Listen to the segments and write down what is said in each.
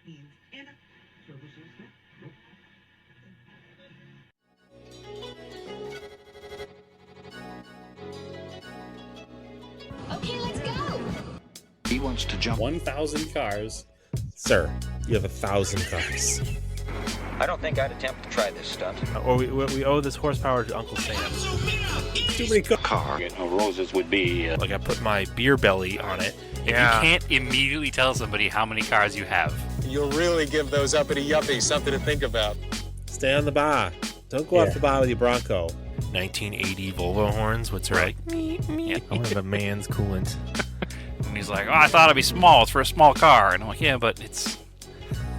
Okay, let's go. He wants to jump 1,000 cars. Sir, you have 1,000 cars. I don't think I'd attempt to try this stunt. Or we owe this horsepower to Uncle Sam. Too many cars. Car. Roses would be. Like I put my beer belly on it. If you can't immediately tell somebody how many cars you have. You'll really give those uppity yuppies something to think about. Stay on the bar. Don't go off the bar with your Bronco. 1980 Volvo horns, what's right? Yeah. I want to have a man's coolant. And he's like, oh, I thought it'd be small. It's for a small car. And I'm like, yeah, but it's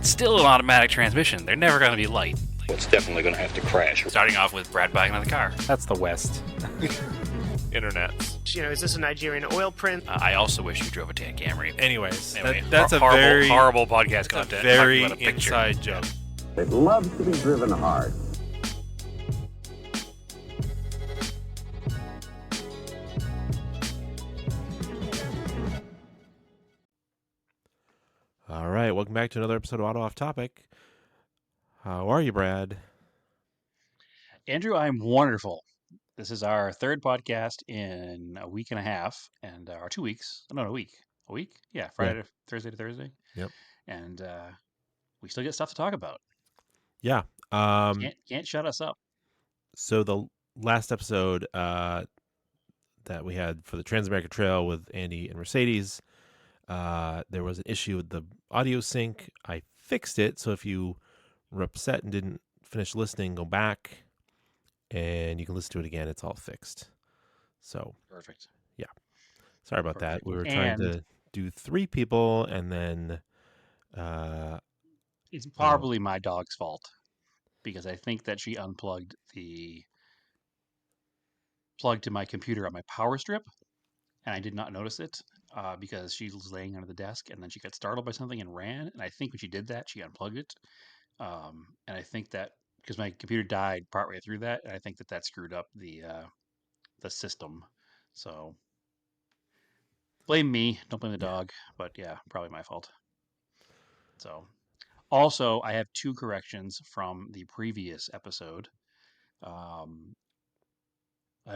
still an automatic transmission. They're never going to be light. It's definitely going to have to crash. Starting off with Brad buying another car. That's the West. Internet. You know, is this a Nigerian oil print? I also wish you drove a tan Camry. Anyways, Anyway, that's a horrible, very horrible podcast content. very Talking about a picture. inside joke. It loves to be driven hard. All right, welcome back to another episode of Auto Off Topic. How are you, Brad? Andrew, I'm wonderful. This is our third podcast in a week and a half, and our 2 weeks. No, a week. A week? Yeah, Friday to Thursday to Thursday. Yep. And we still get stuff to talk about. Yeah. Can't shut us up. So the last episode that we had for the Transamerica Trail with Andy and Mercedes, there was an issue with the audio sync. I fixed it, so if you were upset and didn't finish listening, go back and you can listen to it again. It's all fixed. So Perfect. Yeah. Sorry about that. Perfect. We were trying to do 3 people, and then It's probably my dog's fault because I think that she unplugged the plug to my computer on my power strip, and I did not notice it because she was laying under the desk, and then she got startled by something and ran. And I think when she did that, she unplugged it. And I think that because my computer died partway through that, and I think that screwed up the system. So blame me, don't blame the dog. But yeah, probably my fault. So also, I have 2 corrections from the previous episode. I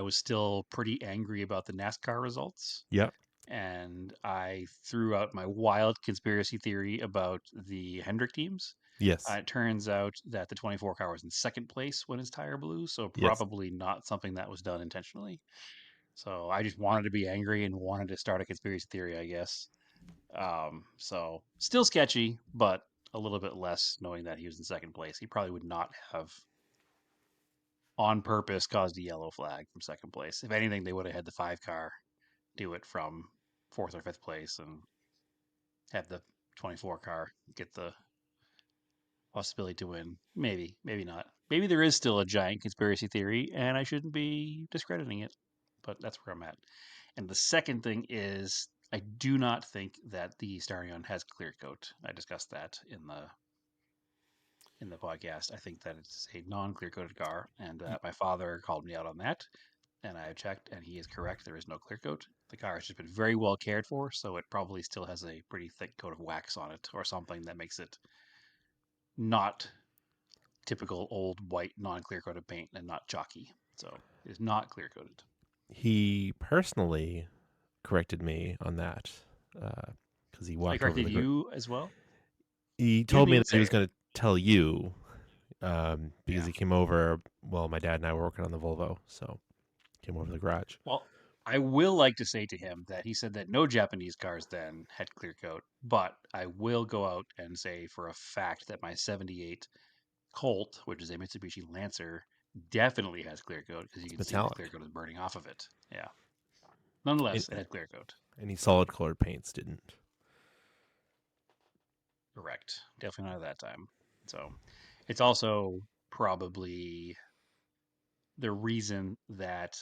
was still pretty angry about the NASCAR results. Yep. And I threw out my wild conspiracy theory about the Hendrick teams. Yes. It turns out that the 24 car was in second place when his tire blew, so Yes. probably not something that was done intentionally. So I just wanted to be angry and wanted to start a conspiracy theory, I guess. So still sketchy, but a little bit less knowing that he was in second place. He probably would not have on purpose caused a yellow flag from second place. If anything, they would have had the 5 car do it from 4th or 5th place and have the 24 car get the possibility to win. Maybe not. Maybe there is still a giant conspiracy theory and I shouldn't be discrediting it, but that's where I'm at. And the second thing is I do not think that the Starion has clear coat. I discussed that in the podcast. I think that it's a non-clear coated car, and my father called me out on that, and I checked, and he is correct. There is no clear coat. The car has just been very well cared for, so it probably still has a pretty thick coat of wax on it, or something that makes it not typical old white non-clear coated paint and not chalky. So it is not clear coated. He personally corrected me on that because he walked. I corrected you as well. He told me that he was going to tell you because he came over. Well, my dad and I were working on the Volvo, so came over to the garage. Well, I will like to say to him that he said that no Japanese cars then had clear coat, but I will go out and say for a fact that my 78 Colt, which is a Mitsubishi Lancer, definitely has clear coat because you can see the clear coat is burning off of it. Yeah. Nonetheless, it had clear coat. Any solid colored paints didn't. Correct. Definitely not at that time. So it's also probably the reason that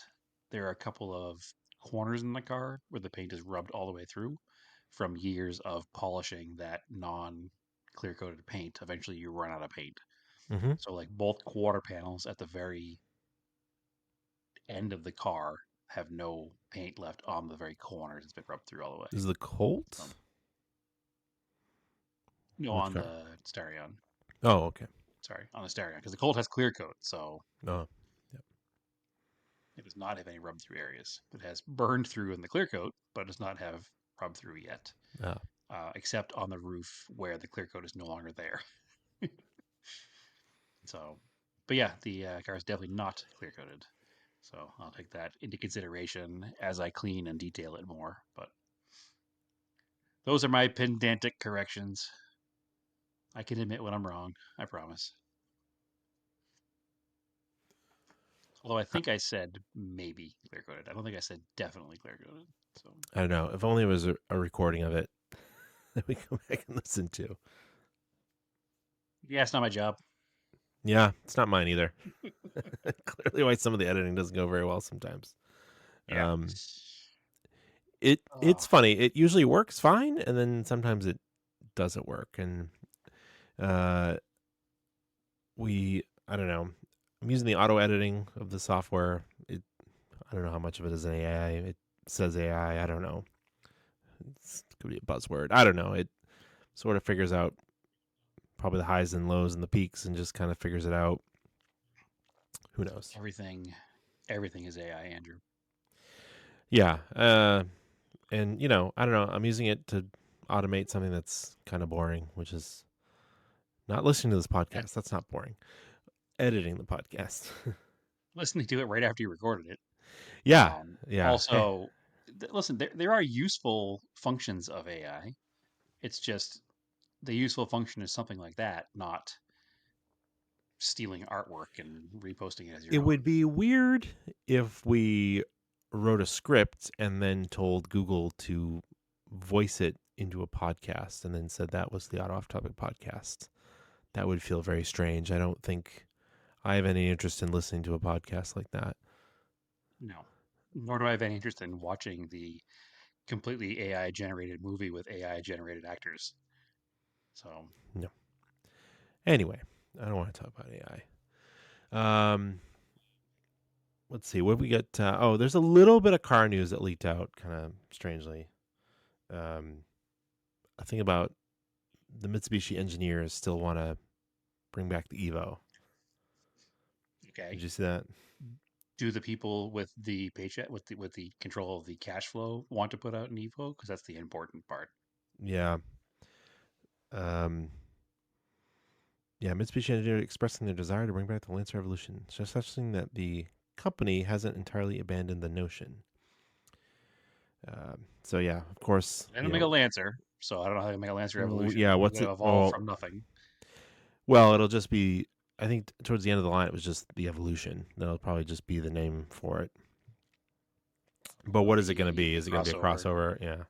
there are a couple of corners in the car where the paint is rubbed all the way through from years of polishing that non-clear coated paint. Eventually you run out of paint. Mm-hmm. So like both quarter panels at the very end of the car have no paint left on the very corners. It's been rubbed through all the way. Is the Colt? No, Which on car? the Starion. Oh, okay. Sorry, on the Starion, because the Colt has clear coat, so Oh, it does not have any rub through areas. It has burned through in the clear coat, but does not have rub through yet, ah. except on the roof where the clear coat is no longer there. So, but yeah, the car is definitely not clear coated. So I'll take that into consideration as I clean and detail it more. But those are my pedantic corrections. I can admit when I'm wrong. I promise. Although I think I said maybe clear coated. I don't think I said definitely clear coated. So I don't know. If only it was a recording of it that we go back and listen to. yeah, it's not my job. Yeah, it's not mine either. Clearly, why some of the editing doesn't go very well sometimes. Yeah. It's funny. It usually works fine, and then sometimes it doesn't work. And I don't know. I'm using the auto editing of the software. I don't know how much of it is an AI. It says AI. I don't know. It could be a buzzword. I don't know. It sort of figures out probably the highs and lows and the peaks, and just kind of figures it out. Who knows? Everything is AI, Andrew. Yeah. And I don't know. I'm using it to automate something that's kind of boring, which is not listening to this podcast. That's not boring. Editing the podcast. Listening to it right after you recorded it. Yeah. Yeah. Also, listen, there are useful functions of AI. It's just the useful function is something like that, not stealing artwork and reposting it as It your would own. be weird if we wrote a script and then told Google to voice it into a podcast and then said that was the Auto Off Topic podcast. That would feel very strange. I don't think I have any interest in listening to a podcast like that. No. Nor do I have any interest in watching the completely AI generated movie with AI generated actors. So, No. Anyway, I don't want to talk about AI. Let's see. What have we got? There's a little bit of car news that leaked out kind of strangely. I think about the Mitsubishi engineers still want to bring back the Evo. okay. Did you see that? Do the people with the paycheck with the control of the cash flow want to put out an Evo? Because that's the important part. Yeah. Mitsubishi engineers expressing their desire to bring back the Lancer Evolution, suggesting that the company hasn't entirely abandoned the notion. So yeah, of course. They didn't make a Lancer, so I don't know how they make a Lancer Evolution. Yeah, It's what's gonna it? evolve from nothing. Well, it'll just be. I think towards the end of the line, it was just the Evolution. That'll probably just be the name for it. But what is it going to be? Is it going to be a crossover? Yeah.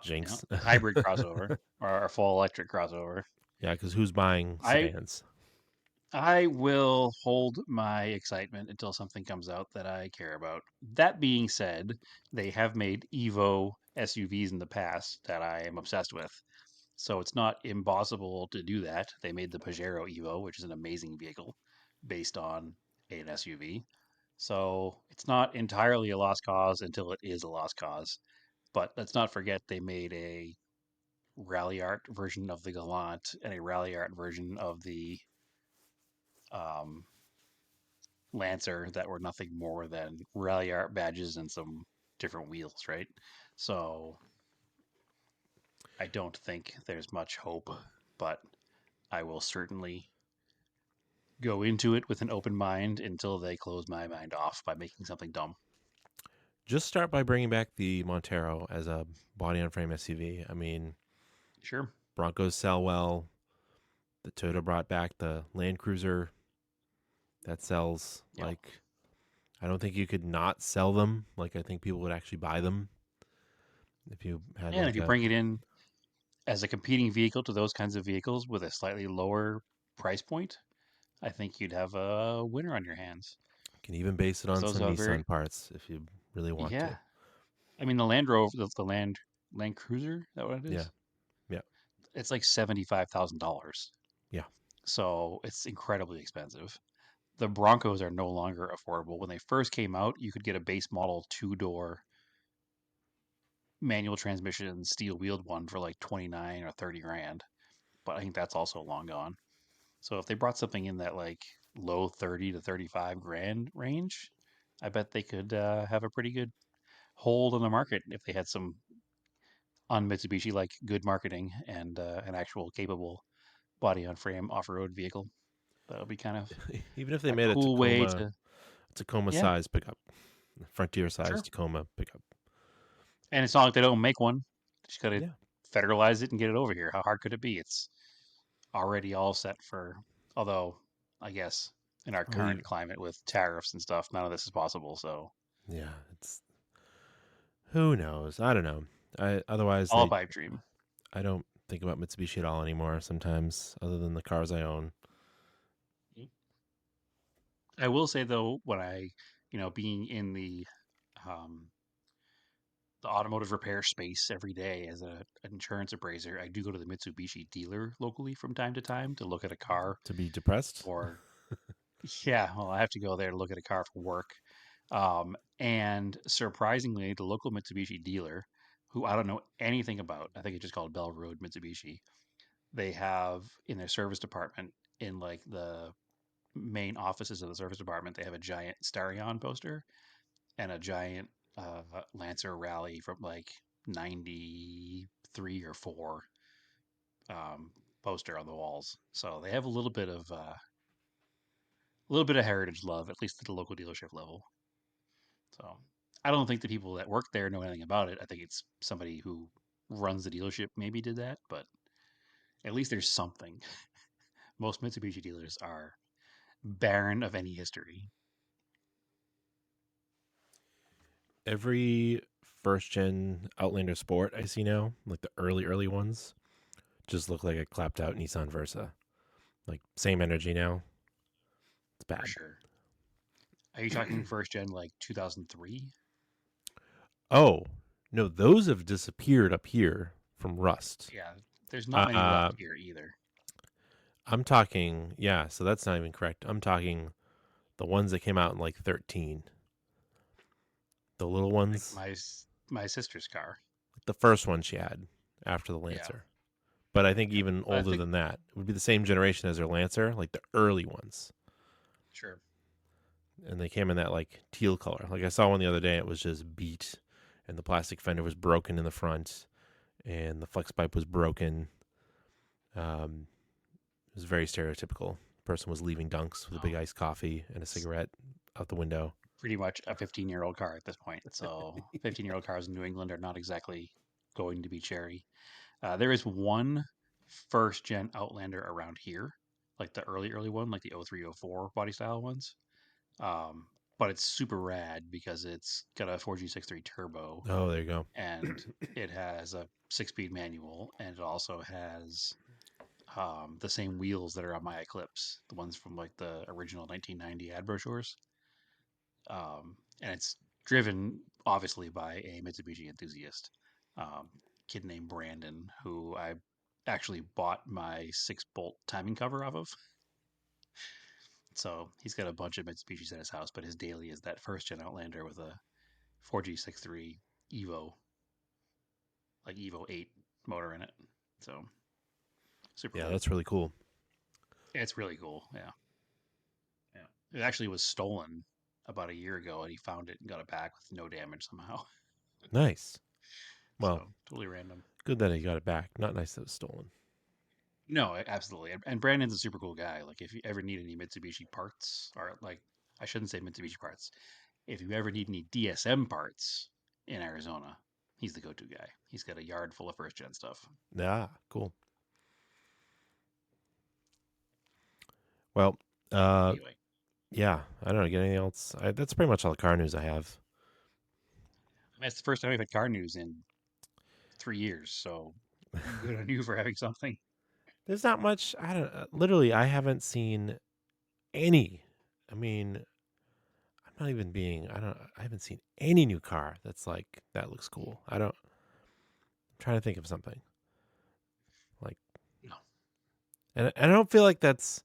Jinx. Hybrid crossover or a full electric crossover. Yeah, because who's buying sedans? I will hold my excitement until something comes out that I care about. That being said, they have made Evo SUVs in the past that I am obsessed with. So it's not impossible to do that. They made the Pajero Evo, which is an amazing vehicle based on an SUV. So it's not entirely a lost cause until it is a lost cause. But let's not forget they made a Rally Art version of the Galant and a Rally Art version of the um, Lancer that were nothing more than Rally Art badges and some different wheels, right? So I don't think there's much hope, but I will certainly go into it with an open mind until they close my mind off by making something dumb. Just start by bringing back the Montero as a body-on-frame SUV. I mean, Sure. Broncos sell well. The Toyota brought back the Land Cruiser. That sells. Yep. Like, I don't think you could not sell them. Like, I think people would actually buy them if you had. And if you bring it in as a competing vehicle to those kinds of vehicles with a slightly lower price point, I think you'd have a winner on your hands. You can even base it on Those some are Nissan parts if you really want yeah. to. I mean, the Land Rover, the Land Cruiser, is that what it is? Yeah. Yeah. It's like $75,000. Yeah. So it's incredibly expensive. The Broncos are no longer affordable. When they first came out, you could get a base model 2-door manual transmission steel wheeled one for like 29 or 30 grand. but I think that's also long gone. So if they brought something in that like low 30 to 35 grand range, I bet they could have a pretty good hold on the market if they had some on Mitsubishi like good marketing and an actual capable body on frame off road vehicle. That would be kind of Even if they a made a cool way to, Tacoma yeah, size pickup, Frontier size sure. Tacoma pickup. And it's not like they don't make one. Just got to Yeah. federalize it and get it over here. How hard could it be? It's already all set for, although I guess in our Oh, current climate with tariffs and stuff, none of this is possible. So yeah. It's who knows. I don't know. Otherwise all a they pipe dream. I don't think about Mitsubishi at all anymore. Sometimes, other than the cars I own. I will say though, when being in um, the automotive repair space every day as an insurance appraiser, I do go to the Mitsubishi dealer locally from time to time to look at a car To be depressed. or yeah, well, I have to go there to look at a car for work. And surprisingly, the local Mitsubishi dealer, who I don't know anything about, I think it's just called Bell Road Mitsubishi, they have in their service department, in like the main offices of the service department, they have a giant Starion poster and a giant Lancer Rally from like 93 or 4 um, poster on the walls. So they have a little bit of heritage love, at least at the local dealership level. So I don't think the people that work there know anything about it. I think it's somebody who runs the dealership maybe did that, but at least there's something. Most Mitsubishi dealers are barren of any history. Every first gen Outlander Sport I see now, like the early ones, just look like a clapped out Nissan Versa. Like same energy now. It's For bad. sure. Are you talking first gen like 2003? Oh no, those have disappeared up here from rust. Yeah, there's not many left Uh, here either. I'm talking, yeah. So that's not even correct. I'm talking the ones that came out in like 13. The little Like ones, my sister's car. the first one she had after the Yeah, Lancer. But I think yeah. even I older think than that, it would be the same generation as her Lancer, like the early ones. sure. And they came in that like teal color. Like I saw one the other day, it was just beat, and the plastic fender was broken in the front, and the flex pipe was broken. It was very stereotypical. Person was leaving Dunks with a big Oh, iced coffee and a cigarette out the window. pretty much a 15-year-old car at this point. So 15-year-old cars in New England are not exactly going to be cherry. There is one first gen Outlander around here, like the early one, like the 0304 body style ones. Um, but it's super rad because it's got a 4G63 turbo Oh, there you go. and it has a 6-speed manual, and it also has the same wheels that are on my Eclipse, the ones from like the original 1990 ad brochures. And it's driven obviously by a Mitsubishi enthusiast, kid named Brandon, who I actually bought my 6-bolt timing cover off of. So he's got a bunch of Mitsubishis at his house, but his daily is that first gen Outlander with a 4G63 Evo, like Evo 8 motor in it. So super Yeah, cool. that's really cool. It's really cool. Yeah. Yeah. It actually was stolen about a year ago, and he found it and got it back with no damage somehow. Nice. Well, So totally random. good that he got it back. Not nice that it was stolen. No, absolutely. And Brandon's a super cool guy. Like if you ever need any Mitsubishi parts, or like I shouldn't say Mitsubishi parts, if you ever need any DSM parts in Arizona, he's the go-to guy. He's got a yard full of first gen stuff. Ah, cool. Well, Anyway, yeah, I don't know. Get anything else? That's pretty much all the car news I have. I mean, it's the first time we've had car news in 3 years, so good on you for having something. There's not much. I don't. Literally, I haven't seen any. I mean, I'm not even being. I don't. I haven't seen any new car that's like that looks cool. I don't. I'm trying to think of something. Like, No. and I don't feel like that's.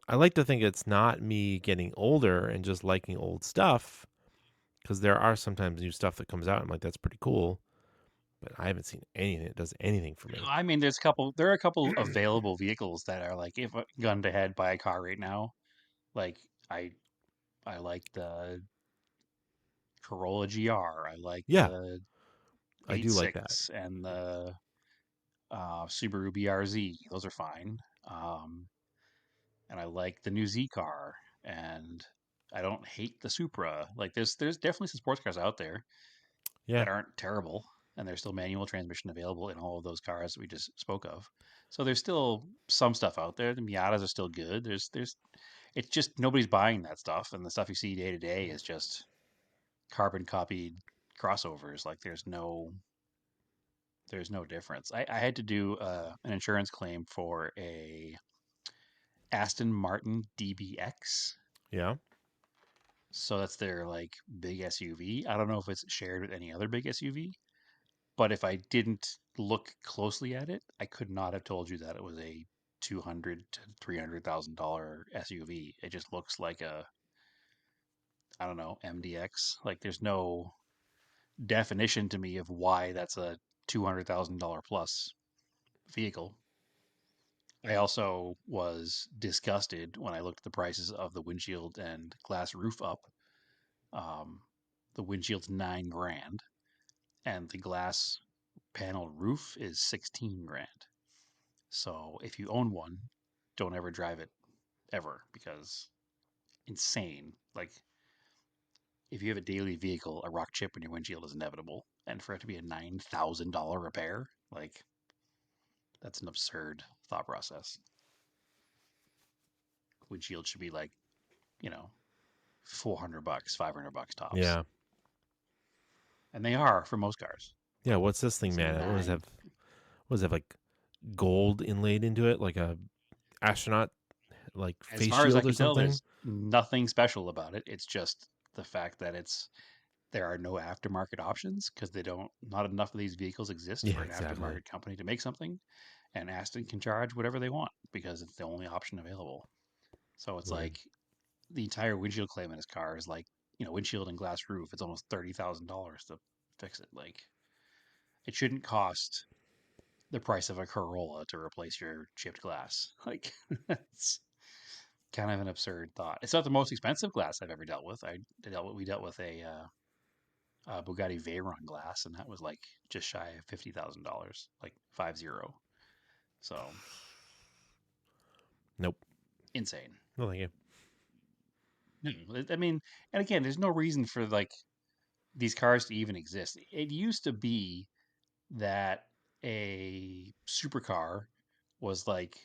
I like to think it's not me getting older and just liking old stuff, because there are sometimes new stuff that comes out. I'm like, that's pretty cool. but I haven't seen anything that does anything for me. I mean, there are a couple available vehicles that are like, if gun to head buy a car right now, like I like the Corolla GR. I like Yeah, the I do like that. 86 and the Subaru BRZ. Those are fine. And I like the new Z car, and I don't hate the Supra. Like there's definitely some sports cars out there Yeah, that aren't terrible, and there's still manual transmission available in all of those cars that we just spoke of. So there's still some stuff out there. The Miatas are still good. There's it's just nobody's buying that stuff, and the stuff you see day to day is just carbon copied crossovers. Like there's no difference. I had to do an insurance claim for a Aston Martin DBX. yeah. So that's their like big SUV. I don't know if it's shared with any other big SUV, but if I didn't look closely at it, I could not have told you that it was a $200,000 to $300,000 SUV. It just looks like a, I don't know, MDX. Like there's no definition to me of why that's a $200,000 plus vehicle. I also was disgusted when I looked at the prices of the windshield and glass roof up. Um, the windshield's $9,000, and the glass panel roof is 16,000. So if you own one, don't ever drive it ever, because insane. Like if you have a daily vehicle, a rock chip in your windshield is inevitable, and for it to be a $9,000 repair, like that's an absurd thought process. Windshield should be like, you know, $400, $500 tops. Yeah. And they are for most cars. Yeah, what's this thing, It's man? What does it nine. have? What does it have, like gold inlaid into it, like a astronaut like As face far as I shield or can tell, something? there's nothing special about it. It's just the fact that there are no aftermarket options because not enough of these vehicles exist Yeah, for an exactly. aftermarket company to make something, and Aston can charge whatever they want because it's the only option available. So it's Weird. like the entire windshield claim in his car is like, windshield and glass roof. It's almost $30,000 to fix it. Like it shouldn't cost the price of a Corolla to replace your chipped glass. Like it's kind of an absurd thought. It's not the most expensive glass I've ever dealt with. We dealt with a Bugatti Veyron glass, and that was like just shy of $50,000, like 50. So Nope. insane. No, thank you. No, I mean, and again, there's no reason for like these cars to even exist. It used to be that a supercar was like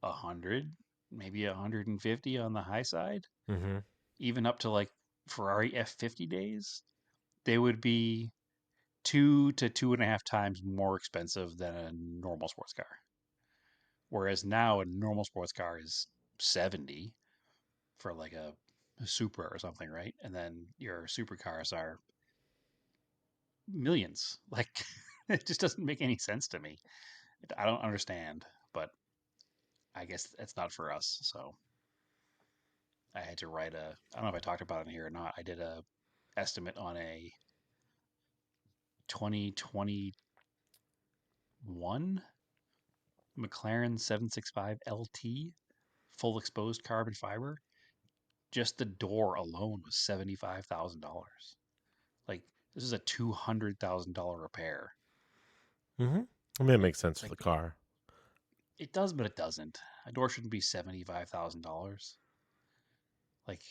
100, maybe 150 on the high side, Mm-hmm. even up to like Ferrari F50 days. They would be 2 to 2.5 times more expensive than a normal sports car. Whereas now a normal sports car is 70 for like a Supra or something, right? And then your supercars are millions. Like it just doesn't make any sense to me. I don't understand, but I guess that's not for us. So I had to write I don't know if I talked about it here or not. I did a estimate on a 2021 McLaren 765 LT full exposed carbon fiber. Just the door alone was $75,000. Like this is a $200,000 repair. Mm-hmm. I mean, it makes sense for Like the car. it does, but it doesn't. A door shouldn't be $75,000. Like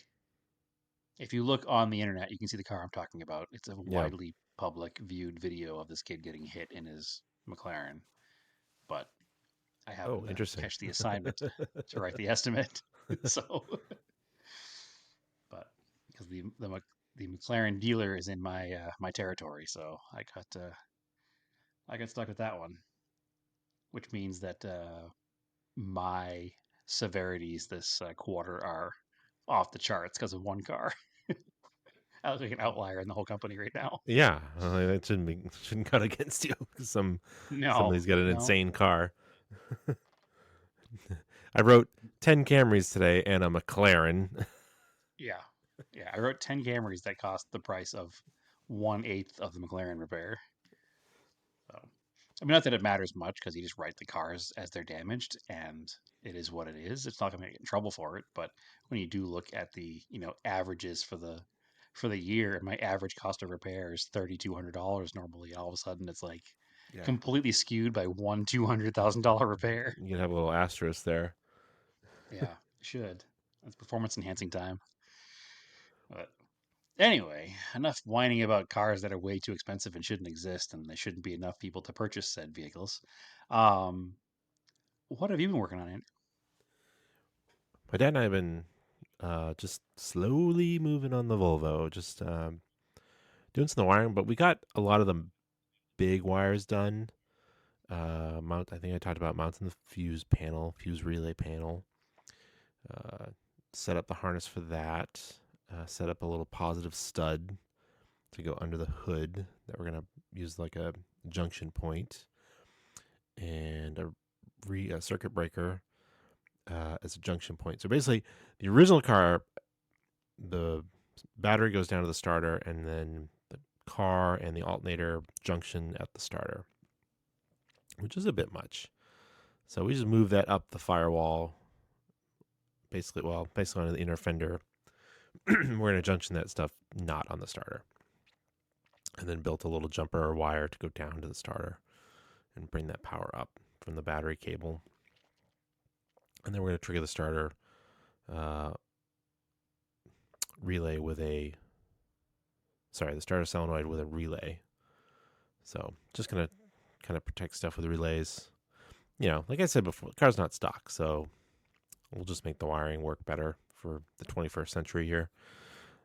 if you look on the internet, you can see the car I'm talking about. It's a Yeah. widely public viewed video of this kid getting hit in his McLaren. But I happened to Interesting. catch the assignment to write the estimate. So, but because the McLaren dealer is in my territory, so I got stuck with that one, which means that my severities this quarter are off the charts because of one car. I look like an outlier in the whole company right now. Yeah, it shouldn't cut against you because No, somebody's got an no. insane car. I wrote 10 Camrys today and a McLaren. Yeah. Yeah. I wrote 10 Camrys that cost the price of 1/8 of the McLaren repair. I mean, not that it matters much because you just write the cars as they're damaged, and it is what it is. It's not going to get in trouble for it. But when you do look at the averages for the year, and my average cost of repair is $3,200 normally, all of a sudden it's like Yeah. completely skewed by one $200,000 repair. You can have a little asterisk there. Yeah, should. That's performance enhancing time. But anyway, enough whining about cars that are way too expensive and shouldn't exist, and there shouldn't be enough people to purchase said vehicles. Um, what have you been working on, Andrew? My dad and I have been just slowly moving on the Volvo, just doing some of the wiring, but we got a lot of the big wires done. I think I talked about mounting the fuse relay panel. Set up the harness for that. Set up a little positive stud to go under the hood that we're gonna use like a junction point, and a circuit breaker as a junction point. So basically, the original car, the battery goes down to the starter, and then the car and the alternator junction at the starter, which is a bit much. So we just moved that up the firewall, basically on the inner fender. We're going to junction that stuff not on the starter, and then built a little jumper wire to go down to the starter and bring that power up from the battery cable. And then we're going to trigger the starter relay with the starter solenoid with a relay. So just going to kind of protect stuff with relays. Like I said before, the car's not stock, so we'll just make the wiring work better for the 21st century here.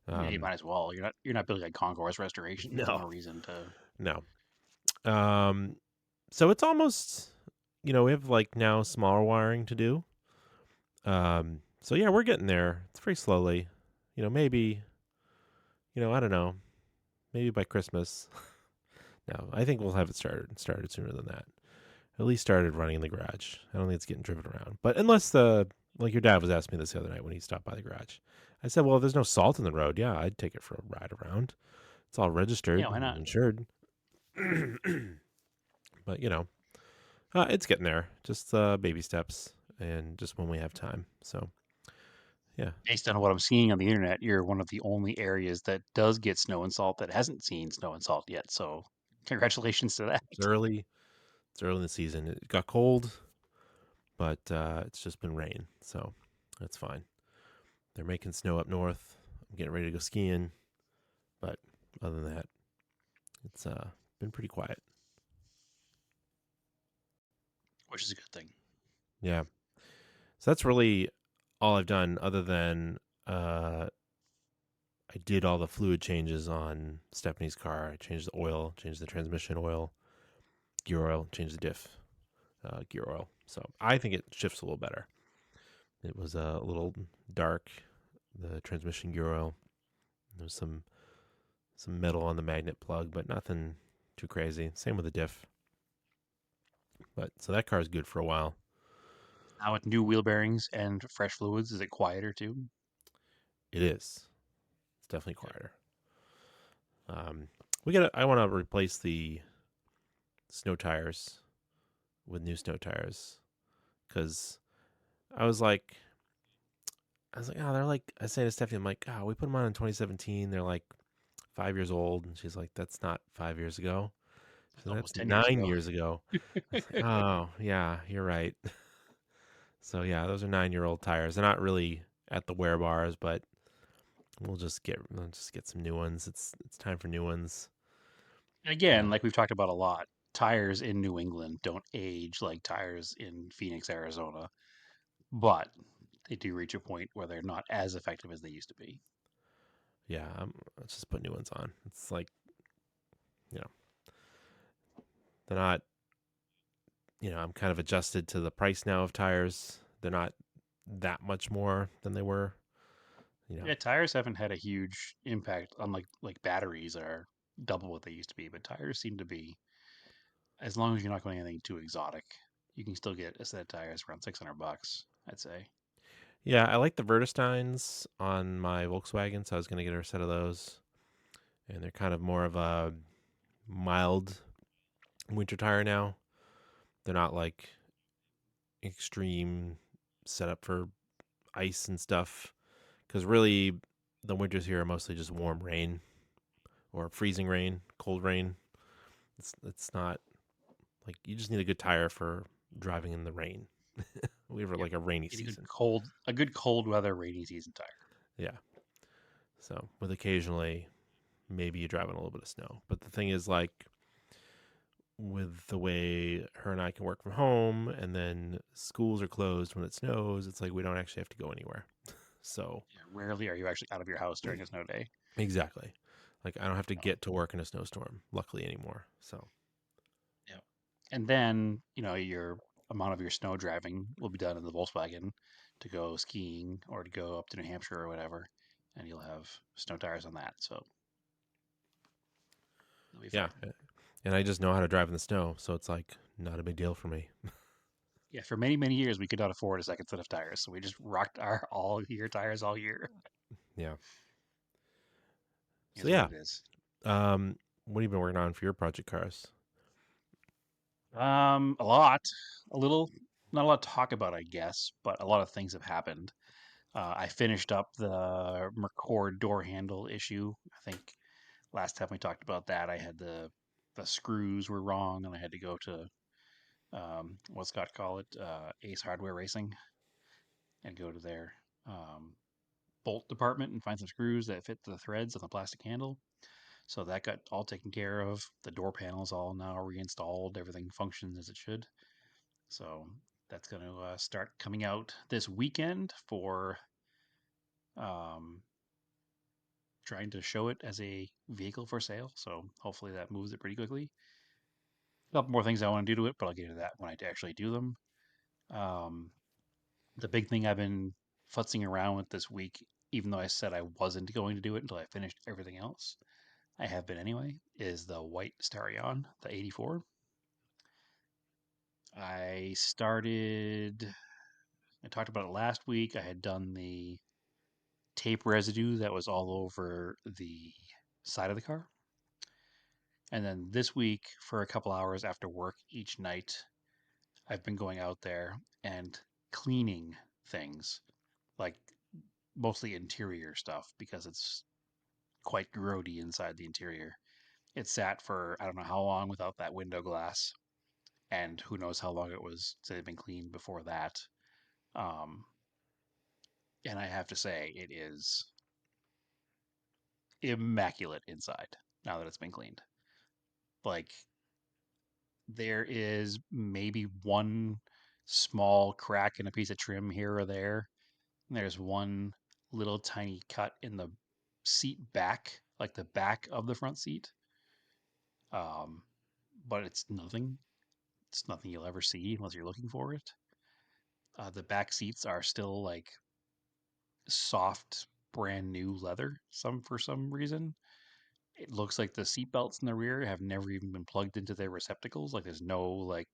Yeah, you might as well. You're not building a concourse restoration. There's no reason to. No. So it's almost, we have like now smaller wiring to do. So yeah, we're getting there. It's very slowly. Maybe, I don't know. Maybe by Christmas. No, I think we'll have it started sooner than that. At least started running in the garage. I don't think it's getting driven around. But unless like your dad was asking me this the other night when he stopped by the garage. I said, well, if there's no salt in the road, yeah, I'd take it for a ride around. It's all registered Yeah, why not? and insured. But, it's getting there. Just baby steps and just when we have time. So, yeah. Based on what I'm seeing on the internet, you're one of the only areas that does get snow and salt that hasn't seen snow and salt yet. So, congratulations to that. It's early. It's early in the season. It got cold, but it's just been rain. So, that's fine. They're making snow up north. I'm getting ready to go skiing. But other than that, it's been pretty quiet. Which is a good thing. Yeah. So that's really all I've done other than I did all the fluid changes on Stephanie's car. I changed the oil, changed the transmission oil, gear oil, changed the diff gear oil. So I think it shifts a little better. It was a little dark, the transmission gear oil. There was some metal on the magnet plug, but nothing too crazy. Same with the diff. But so that car is good for a while. Now with new wheel bearings and fresh fluids, is it quieter too? It is. It's definitely quieter. I want to replace the snow tires with new snow tires because I was like, oh, they're like, I say to Stephanie, I'm like, oh, we put them on in 2017. They're like 5 years old. And she's like, that's not 5 years ago. So that's 9 years ago. Like, oh, yeah, you're right. So yeah, those are 9-year-old tires. They're not really at the wear bars, but we'll just get some new ones. It's time for new ones. Again, like we've talked about a lot, tires in New England don't age like tires in Phoenix, Arizona, but they do reach a point where they're not as effective as they used to be. Yeah, let's just put new ones on. It's like, they're not, I'm kind of adjusted to the price now of tires. They're not that much more than they were. Yeah, tires haven't had a huge impact on like batteries are double what they used to be, but tires seem to be, as long as you're not going anything too exotic, you can still get a set of tires around $600, I'd say. Yeah, I like the Vertesteins on my Volkswagen, so I was going to get her a set of those. And they're kind of more of a mild winter tire now. They're not like extreme setup for ice and stuff. Because really, the winters here are mostly just warm rain or freezing rain, cold rain. It's not like you just need a good tire for driving in the rain. We have Yep. like a rainy Need season. a good cold weather rainy season tire. Yeah. So with occasionally, maybe you drive in a little bit of snow. But the thing is, like, with the way her and I can work from home, and then schools are closed when it snows, it's like we don't actually have to go anywhere. So Yeah, rarely are you actually out of your house during a snow day. exactly, like I don't have to No. get to work in a snowstorm, luckily anymore. So Yeah. And then, your amount of your snow driving will be done in the Volkswagen to go skiing or to go up to New Hampshire or whatever, and you'll have snow tires on that. So it'll be yeah, fun. and I just know how to drive in the snow, so it's like not a big deal for me. Yeah, for many, many years we could not afford a second set of tires, so we just rocked our all year tires all year. Yeah. So Is what yeah, it is. what have you been working on for your project cars? A lot, a little, not a lot to talk about, I guess, but a lot of things have happened. I finished up the McCord door handle issue. I think last time we talked about that, I had the screws were wrong, and I had to go to what's Scott call it, Ace Hardware Racing, and go to their bolt department and find some screws that fit the threads on the plastic handle. So that got all taken care of. The door panels all now reinstalled. Everything functions as it should. So that's going to start coming out this weekend for um, trying to show it as a vehicle for sale. So hopefully that moves it pretty quickly. A couple more things I want to do to it, but I'll get to that when I actually do them. Um, the big thing I've been futzing around with this week, even though I said I wasn't going to do it until I finished everything else, I have been anyway, is the white Starion, the 84. I talked about it last week. I had done the tape residue that was all over the side of the car. And then this week, for a couple hours after work each night, I've been going out there and cleaning things, like mostly interior stuff, because it's quite grody inside the interior. It sat for I don't know how long without that window glass, and who knows how long it was since it had been cleaned before that. Um, and I have to say, it is immaculate inside now that it's been cleaned. Like, there is maybe one small crack in a piece of trim here or there. There's one little tiny cut in the seat back, like the back of the front seat. Um, but it's nothing. It's nothing you'll ever see unless you're looking for it. The back seats are still like soft, brand new leather. For some reason, it looks like the seat belts in the rear have never even been plugged into their receptacles. Like there's no like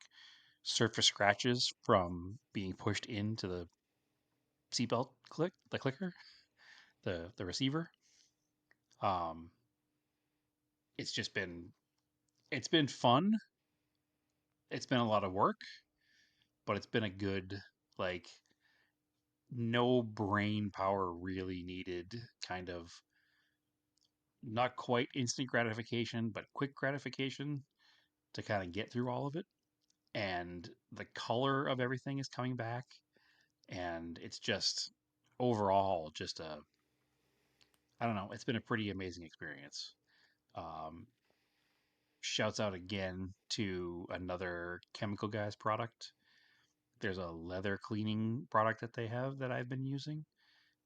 surface scratches from being pushed into the seatbelt clicker, the receiver. Um, it's just it's been fun. It's been a lot of work, but it's been a good like no brain power really needed kind of not quite instant gratification, but quick gratification to kind of get through all of it. And the color of everything is coming back, and it's just overall just a I don't know. It's been a pretty amazing experience. Um, Shouts out again to another Chemical Guys product. There's a leather cleaning product that they have that I've been using.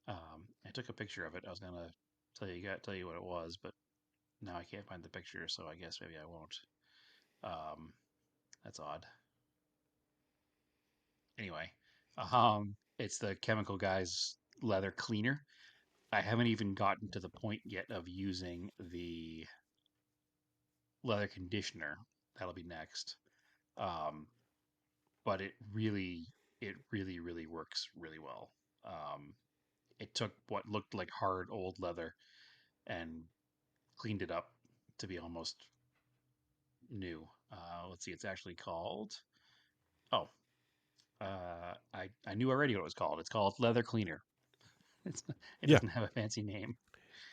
I took a picture of it. I was gonna tell you what it was, but now I can't find the picture, so I guess maybe I won't. Um, that's odd. Anyway, it's the Chemical Guys leather cleaner. I haven't even gotten to the point yet of using the leather conditioner. That'll be next. Um, but it really works really well. Um, it took what looked like hard old leather and cleaned it up to be almost new. Let's see, it's actually called Oh, I knew already what it was called. It's called leather cleaner. It Yeah. doesn't have a fancy name.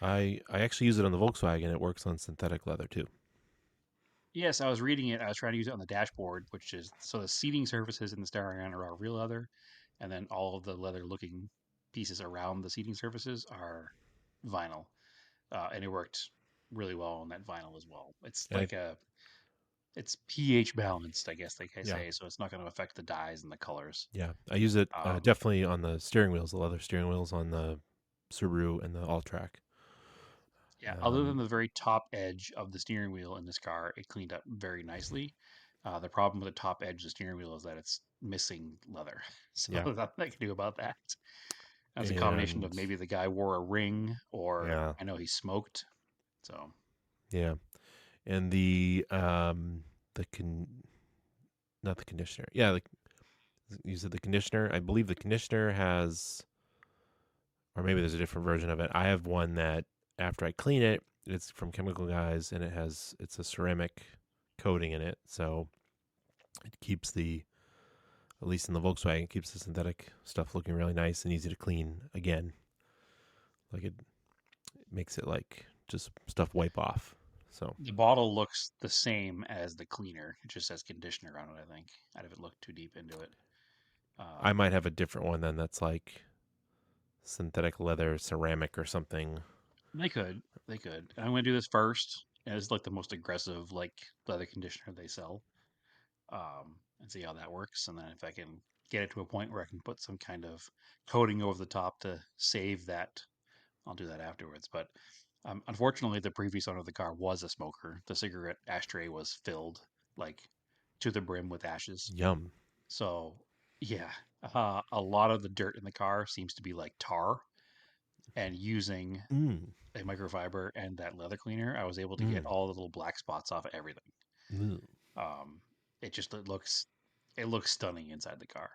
I actually use it on the Volkswagen. It works on synthetic leather too. Yes, I was reading it. I was trying to use it on the dashboard, which is so the seating surfaces in the Starion are all real leather, and then all of the leather-looking pieces around the seating surfaces are vinyl, and it worked really well on that vinyl as well. It's And like it's pH balanced, I guess they yeah, say, so it's not going to affect the dyes and the colors. yeah. I use it Um, definitely on the steering wheels, the leather steering wheels on the Subaru and the All-Track. Yeah, other than the very top edge of the steering wheel in this car, it cleaned up very nicely. The problem with the top edge of the steering wheel is that it's missing leather. So Yeah, there's nothing I can do about that. That's a combination of and maybe the guy wore a ring or yeah, I know he smoked. So yeah, and the not the conditioner. Yeah, you said the conditioner. I believe the conditioner has, or maybe there's a different version of it. I have one that after I clean it, it's from Chemical Guys, and it's a ceramic coating in it, so it keeps at least in the Volkswagen, it keeps the synthetic stuff looking really nice and easy to clean again. Like it makes it like just stuff wipe off. So the bottle looks the same as the cleaner. It just says conditioner on it, I think. I haven't looked too deep into it. I Um, might have a different one then that's like synthetic leather ceramic or something. they could. They could. And I'm going to do this first as like the most aggressive like leather conditioner they sell. And see how that works. And then if I can get it to a point where I can put some kind of coating over the top to save that, I'll do that afterwards. But unfortunately, the previous owner of the car was a smoker. The cigarette ashtray was filled like to the brim with ashes. Yum. So yeah, a lot of the dirt in the car seems to be like tar. And using Mm. a microfiber and that leather cleaner, I was able to get Mm. all the little black spots off of everything. Mm. Um, it looks stunning inside the car.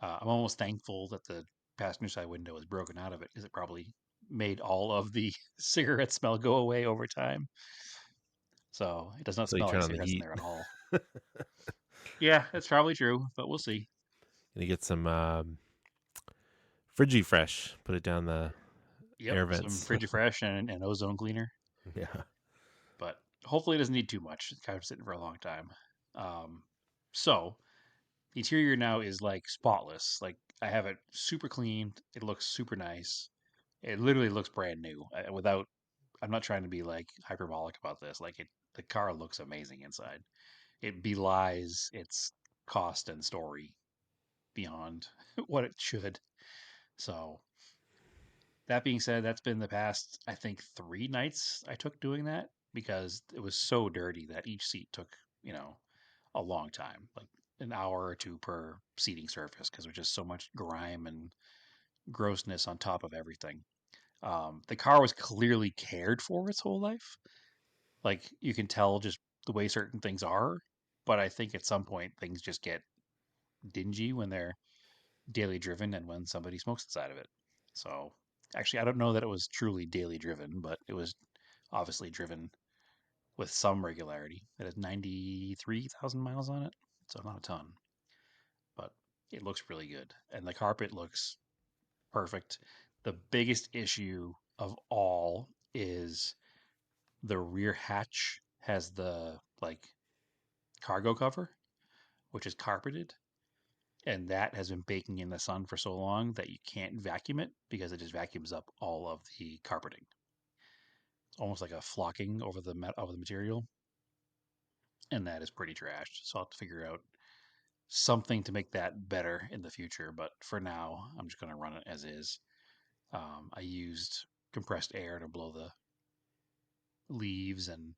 I'm almost thankful that the passenger side window is broken out of it because it probably made all of the cigarette smell go away over time. So it does not So you smell turn like on the cigarettes in heat. there at all. Yeah, that's probably true, but we'll see. And you get some Friggy Fresh. Put it down the Yep, air some vents. Frigifresh and ozone cleaner, Yeah. but hopefully it doesn't need too much. It's kind of sitting for a long time. So the interior now is like spotless. Like I have it super clean. It looks super nice. It literally looks brand new. Without, I'm not trying to be like hyperbolic about this. Like the car looks amazing inside. It belies its cost and story beyond what it should. So that being said, that's been the past I think 3 nights I took doing that because it was so dirty that each seat took a long time, like an hour or two per seating surface because there's just so much grime and grossness on top of everything. The car was clearly cared for its whole life. Like you can tell just the way certain things are, but I think at some point things just get dingy when they're daily driven and when somebody smokes inside of it. So actually, I don't know that it was truly daily driven, but it was obviously driven with some regularity. It has 93,000 miles on it, so not a ton, but it looks really good. And the carpet looks perfect. The biggest issue of all is the rear hatch has the like cargo cover, which is carpeted, and that has been baking in the sun for so long that you can't vacuum it because it just vacuums up all of the carpeting. It's almost like a flocking over the material, and that is pretty trashed. So I'll have to figure out something to make that better in the future. But for now, I'm just going to run it as is. I used compressed air to blow the leaves and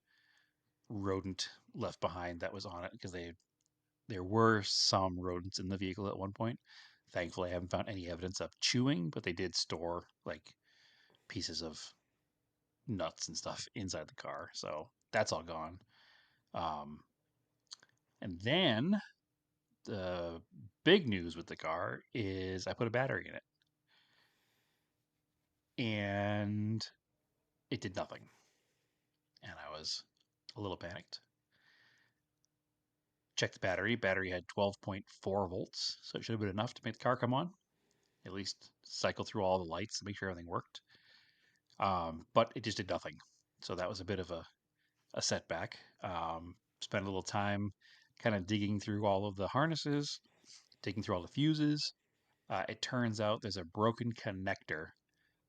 rodent left behind that was on it because there were some rodents in the vehicle at one point. Thankfully, I haven't found any evidence of chewing, but they did store like pieces of nuts and stuff inside the car, so that's all gone. Um, and then the big news with the car is I put a battery in it, and it did nothing, and I was a little panicked. checked the battery. Battery had 12.4 volts, so it should have been enough to make the car come on. At least cycle through all the lights to make sure everything worked. But it just did nothing. So that was a bit of a setback. Spent a little time kind of digging through all of the harnesses, digging through all the fuses. It turns out there's a broken connector.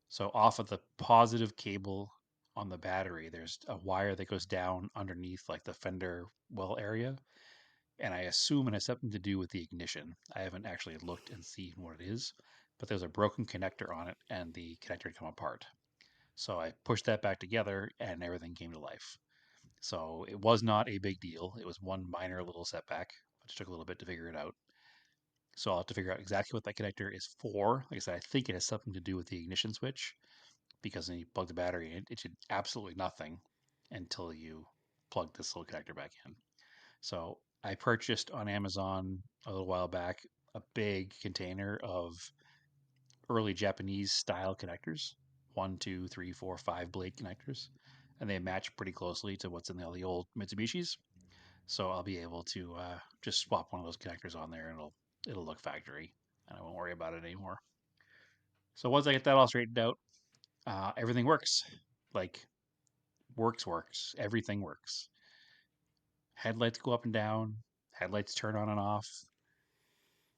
So off of the positive cable on the battery, there's a wire that goes down underneath like the fender well area. And I assume it has something to do with the ignition. I haven't actually looked and seen what it is, but there's a broken connector on it and the connector had come apart. So I pushed that back together and everything came to life. So it was not a big deal. It was one minor little setback, which took a little bit to figure it out. So I'll have to figure out exactly what that connector is for. Like I said, I think it has something to do with the ignition switch because when you plug the battery in, it did absolutely nothing until you plug this little connector back in. So I purchased on Amazon a little while back a big container of early Japanese style connectors, 1, 2, 3, 4, 5 blade connectors, and they match pretty closely to what's in all the old Mitsubishis. So I'll be able to just swap one of those connectors on there, and it'll look factory, and I won't worry about it anymore. So once I get that all straightened out, everything works. Like works. Everything works. Headlights go up and down. Headlights turn on and off.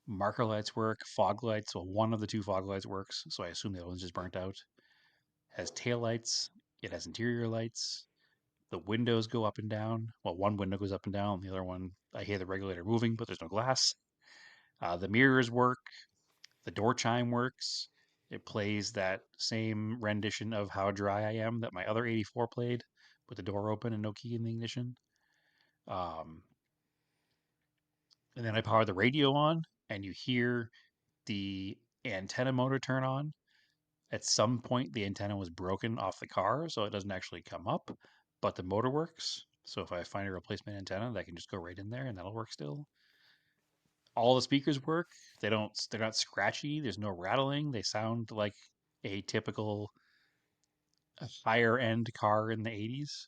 Marker lights work. Fog lights. Well, one of the 2 fog lights works, so I assume the other one's just burnt out. Has tail lights. It has interior lights. The windows go up and down. Well, one window goes up and down. The other one, I hear the regulator moving, but there's no glass. The mirrors work. The door chime works. It plays that same rendition of How Dry I Am that my other 84 played, with the door open and no key in the ignition. And then I power the radio on, and you hear the antenna motor turn on. At some point, the antenna was broken off the car, so it doesn't actually come up, but the motor works. So if I find a replacement antenna, that can just go right in there, and that'll work still. All the speakers work. They're not scratchy. There's no rattling. They sound like a typical higher end car in the 80s,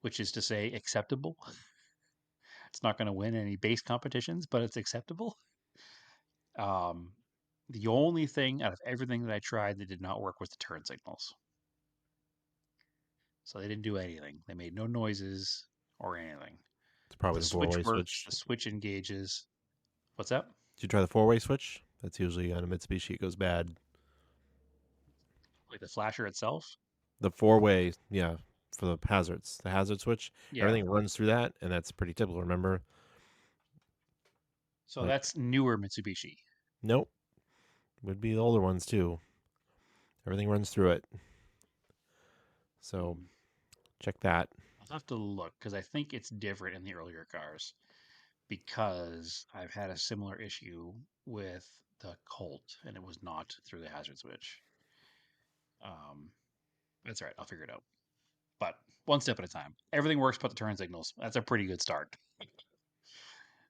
which is to say acceptable. It's not going to win any bass competitions, but it's acceptable. The only thing out of everything that I tried that did not work was the turn signals. So they didn't do anything. They made no noises or anything. It's probably the four-way works, switch. the switch engages. What's that? Did you try the 4-way switch? That's usually on a Mitsubishi. It goes bad. Like the flasher itself? The 4-way, yeah, for the hazards. The hazard switch. Yeah. Everything runs through that, and that's pretty typical, remember? So that's newer Mitsubishi. Nope. Would be the older ones, too. Everything runs through it. So check that. I'll have to look, because I think it's different in the earlier cars. Because I've had a similar issue with the Colt, and it was not through the hazard switch. That's all right. I'll figure it out. But one step at a time. Everything works but the turn signals. That's a pretty good start.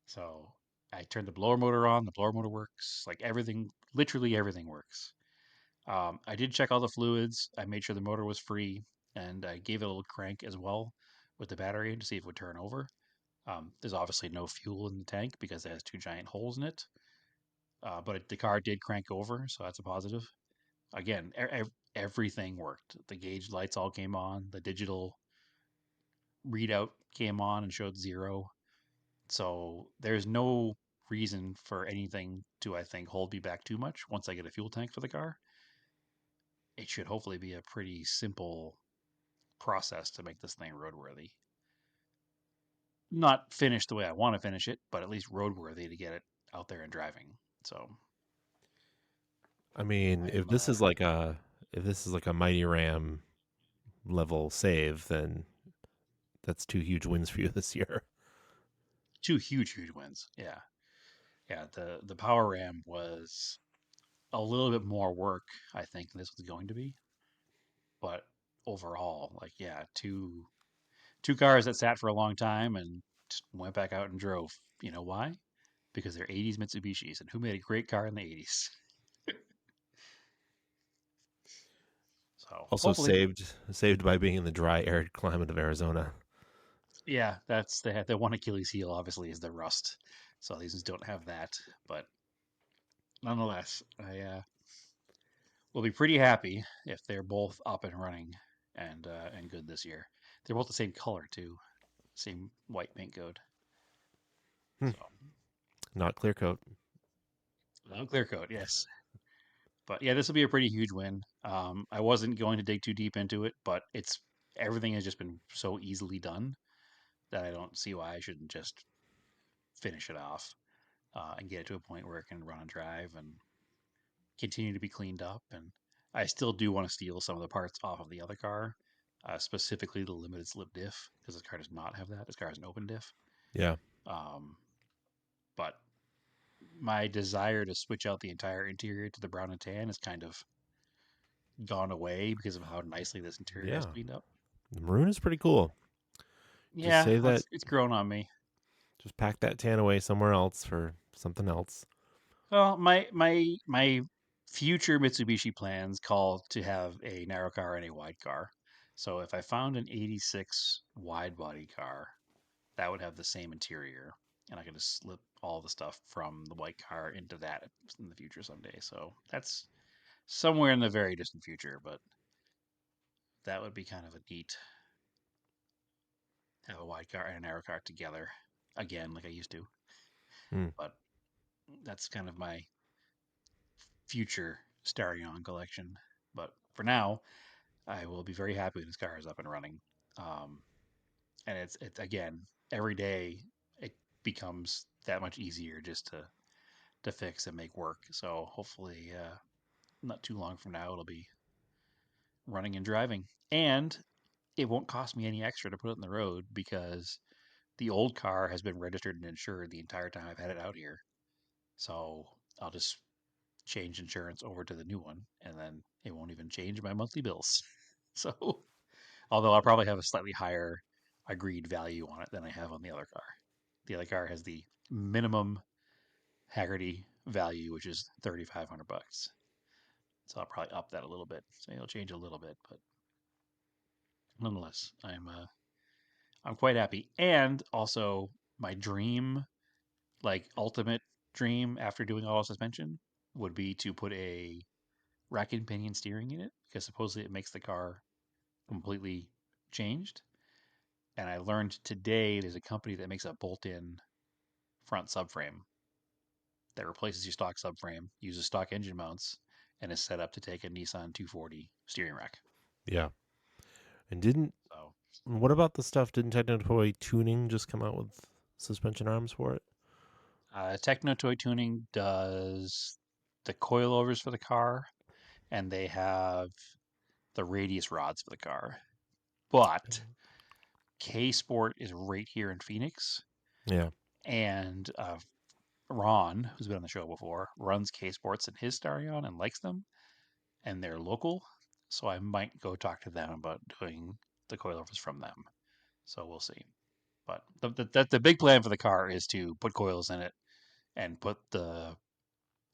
So I turned the blower motor on. The blower motor works. Like everything, literally everything works. I did check all the fluids. I made sure the motor was free, and I gave it a little crank as well with the battery to see if it would turn over. There's obviously no fuel in the tank because it has 2 giant holes in it. But the car did crank over, so that's a positive. Again, everything worked. The gauge lights all came on. The digital readout came on and showed 0. So there's no reason for anything to, I think, hold me back too much once I get a fuel tank for the car. It should hopefully be a pretty simple process to make this thing roadworthy. Not finished the way I want to finish it, but at least roadworthy to get it out there and driving. So, I mean, if this is like a Mighty Ram level save, then that's 2 huge wins for you this year. 2 huge wins. Yeah. The Power Ram was a little bit more work, I think, than this was going to be. But overall, like, yeah, two cars that sat for a long time and just went back out and drove. You know why? Because they're 80s Mitsubishis, and who made a great car in the 80s? So Also saved by being in the dry, arid climate of Arizona. yeah, that's the one Achilles heel. Obviously, is the rust. So these ones don't have that, but nonetheless, I will be pretty happy if they're both up and running and good this year. They're both the same color too, same white paint code. Hmm. So Not clear coat. no clear coat, yes. But yeah, this will be a pretty huge win. I wasn't going to dig too deep into it, but everything has just been so easily done that I don't see why I shouldn't just finish it off and get it to a point where it can run and drive and continue to be cleaned up. And I still do want to steal some of the parts off of the other car, specifically the limited slip diff, because this car does not have that. This car has an open diff. Yeah. Um, but my desire to switch out the entire interior to the brown and tan has kind of gone away because of how nicely this interior has Yeah. cleaned up. The maroon is pretty cool. Just Yeah, save that. it's grown on me. Just pack that tan away somewhere else for something else. Well, my future Mitsubishi plans call to have a narrow car and a wide car. So if I found an 86 wide body car, that would have the same interior, and I could just slip all the stuff from the white car into that in the future someday. So that's somewhere in the very distant future, but that would be kind of a neat have a wide car and a narrow car together again, like I used to. Hmm. But that's kind of my future Starion collection. But for now, I will be very happy when this car is up and running. Um, and it's again every day it becomes that much easier just to fix and make work. So hopefully, not too long from now, it'll be running and driving, and it won't cost me any extra to put it in the road because the old car has been registered and insured the entire time I've had it out here. So I'll just change insurance over to the new one, and then it won't even change my monthly bills. So, although I'll probably have a slightly higher agreed value on it than I have on the other car. The other car has the minimum Haggerty value, which is $3,500. So I'll probably up that a little bit. So it'll change a little bit, but nonetheless, I'm quite happy. And also, my dream, like ultimate dream after doing auto suspension, would be to put a rack and pinion steering in it because supposedly it makes the car completely changed. And I learned today there's a company that makes a bolt-in front subframe that replaces your stock subframe, uses stock engine mounts, and is set up to take a Nissan 240 steering rack. Yeah. And didn't So what about the stuff? Didn't Techno Toy Tuning just come out with suspension arms for it? Techno Toy Tuning does the coilovers for the car, and they have the radius rods for the car. But K Sport is right here in Phoenix, Yeah. and Ron, who's been on the show before, runs K Sports in his Starion and likes them, and they're local. So I might go talk to them about doing the coilovers from them. So we'll see. But the big plan for the car is to put coils in it and put the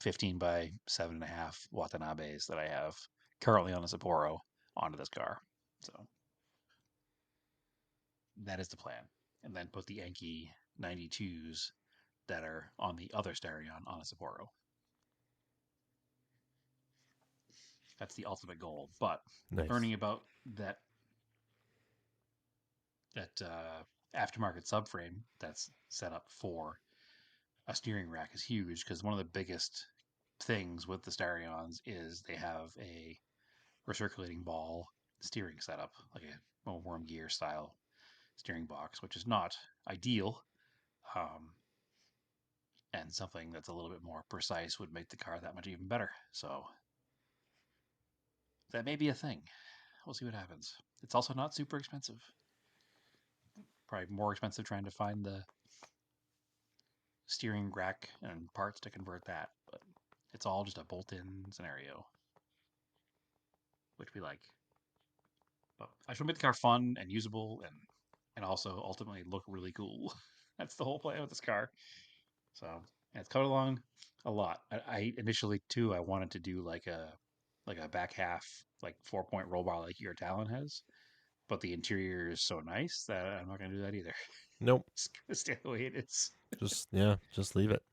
15 by 7.5 Watanabes that I have currently on the Sapporo onto this car. So that is the plan. And then put the Enki 92s that are on the other Starion on a Sapporo. That's the ultimate goal. But Nice. learning about that aftermarket subframe that's set up for a steering rack is huge because one of the biggest things with the Starions is they have a recirculating ball steering setup, like a worm gear style steering box, which is not ideal. Um, and something that's a little bit more precise would make the car that much even better. So that may be a thing. We'll see what happens. It's also not super expensive. Probably more expensive trying to find the steering rack and parts to convert that, but it's all just a bolt-in scenario, which we like. But I just want to make the car fun and usable, and also ultimately look really cool. That's the whole plan with this car. So and it's coming along a lot. I initially too I wanted to do like a back half like 4-point roll bar like your Talon has, but the interior is so nice that I'm not going to do that either. Nope. It's going to stay the way it is. Just leave it.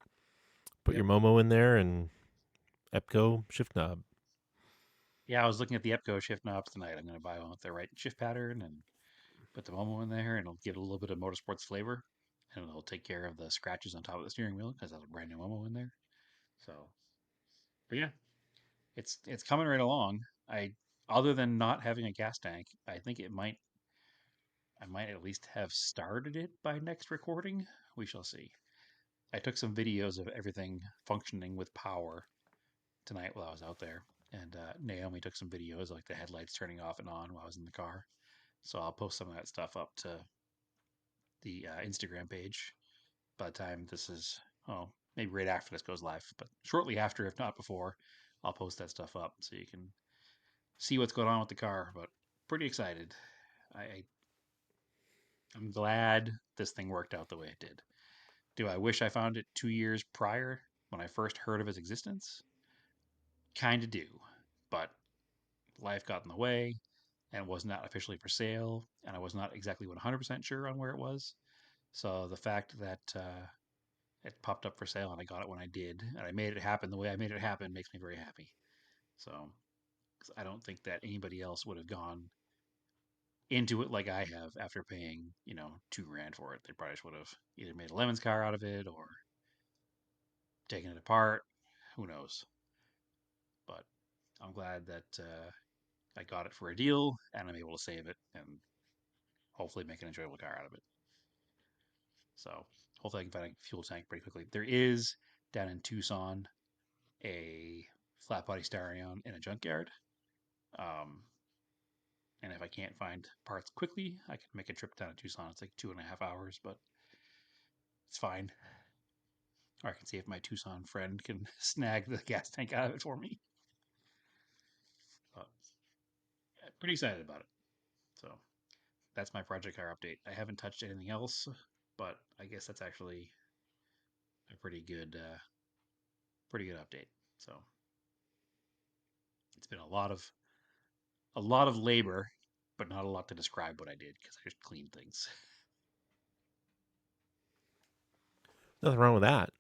Put Yep. your Momo in there and Epco shift knob. Yeah, I was looking at the Epco shift knobs tonight. I'm going to buy one with the right shift pattern and put the Momo in there, and it'll give it a little bit of motorsports flavor, and it'll take care of the scratches on top of the steering wheel because there's a brand new Momo in there. So, but yeah, it's coming right along. Other than not having a gas tank, I think I might at least have started it by next recording. We shall see. I took some videos of everything functioning with power tonight while I was out there, and Naomi took some videos like the headlights turning off and on while I was in the car. So I'll post some of that stuff up to the Instagram page by the time this is, oh, maybe right after this goes live, but shortly after, if not before, I'll post that stuff up so you can see what's going on with the car. But pretty excited. I'm glad this thing worked out the way it did. Do I wish I found it 2 years prior when I first heard of its existence? Kind of do, but life got in the way and it was not officially for sale, and I was not exactly 100% sure on where it was. So the fact that it popped up for sale and I got it when I did, and I made it happen the way I made it happen makes me very happy. So, 'cause I don't think that anybody else would have gone into it like I have after paying, $2,000 for it. They probably would have either made a Lemons car out of it or taken it apart. Who knows? But I'm glad that I got it for a deal and I'm able to save it and hopefully make an enjoyable car out of it. So hopefully I can find a fuel tank pretty quickly. There is down in Tucson a flat body Starion in a junkyard. And if I can't find parts quickly, I can make a trip down to Tucson. It's like 2.5 hours, but it's fine. Or I can see if my Tucson friend can snag the gas tank out of it for me. But yeah, pretty excited about it. So that's my project car update. I haven't touched anything else, but I guess that's actually a pretty good update. So it's been a lot of labor, but not a lot to describe what I did because I just cleaned things. Nothing wrong with that.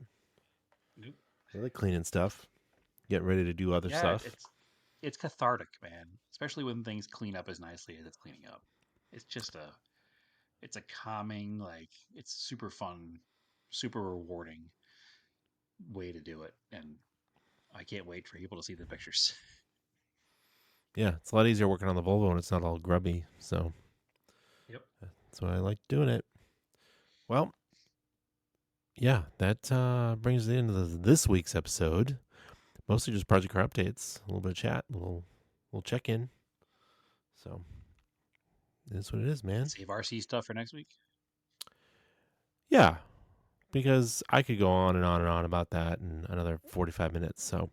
Nope. I like cleaning stuff. Getting ready to do other Yeah, stuff. it's cathartic, man. Especially when things clean up as nicely as it's cleaning up. It's just it's a calming, like it's super fun, super rewarding way to do it, and I can't wait for people to see the pictures. Yeah, it's a lot easier working on the Volvo and it's not all grubby. So Yep. that's why I like doing it. Well, yeah, that brings the end of this week's episode. Mostly just project car updates, a little bit of chat, a little check in. So that's what it is, man. Save RC stuff for next week. Yeah, because I could go on and on and on about that in another 45 minutes. So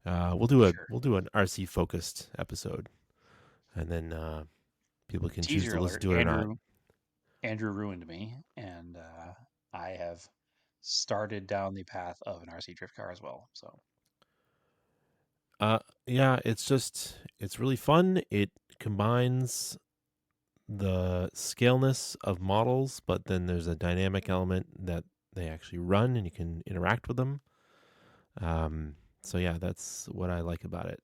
we'll do an RC focused episode, and then people can choose Teaser to listen alert: to it or not. Andrew ruined me, and I have started down the path of an RC drift car as well. So Yeah, it's really fun. It combines the scaleness of models, but then there's a dynamic element that they actually run and you can interact with them. So yeah, that's what I like about it.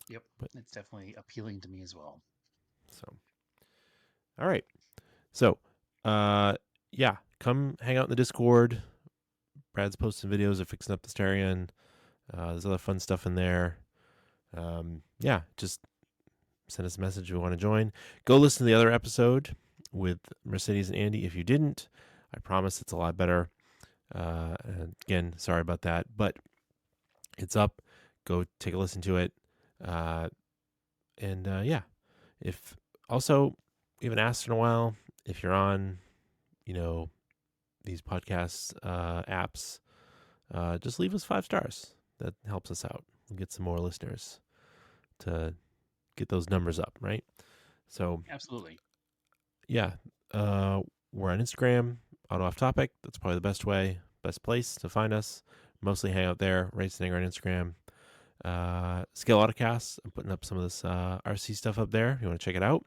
yep, But it's definitely appealing to me as well. so, all right. So, yeah, come hang out in the Discord. Brad's posting videos of fixing up the Starion. There's other fun stuff in there. Yeah, just send us a message if you want to join. Go listen to the other episode with Mercedes and Andy if you didn't. I promise it's a lot better. And again, sorry about that, but it's up. Go take a listen to it. Yeah, if also we haven't asked in a while if you're on, these podcasts apps, just leave us 5 stars. That helps us out. We'll get some more listeners to get those numbers up, right? So Absolutely. yeah, we're on Instagram, Auto Off Topic. That's probably the best place to find us. Mostly hang out there, Racing Anger on Instagram. Scale Autocast. I'm putting up some of this RC stuff up there if you want to check it out.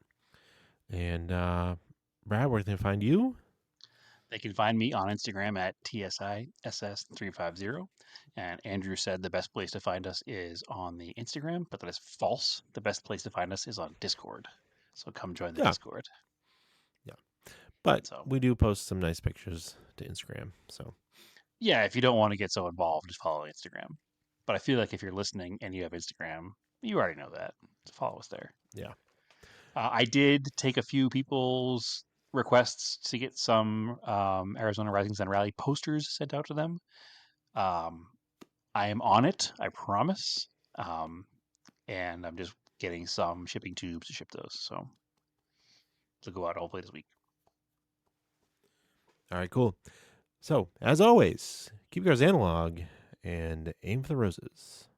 And Brad, where can they find you? They can find me on Instagram at TSISS350. And Andrew said the best place to find us is on the Instagram, but that is false. The best place to find us is on Discord. So come join the Yeah. Discord. Yeah. But So we do post some nice pictures to Instagram. So yeah, if you don't want to get so involved, just follow Instagram. But I feel like if you're listening and you have Instagram, you already know that. So follow us there. yeah. I did take a few people's requests to get some Arizona Rising Sun Rally posters sent out to them. I am on it, I promise. And I'm just getting some shipping tubes to ship those. So they'll go out hopefully this week. All right, cool. So, as always, keep your guys analog and aim for the roses.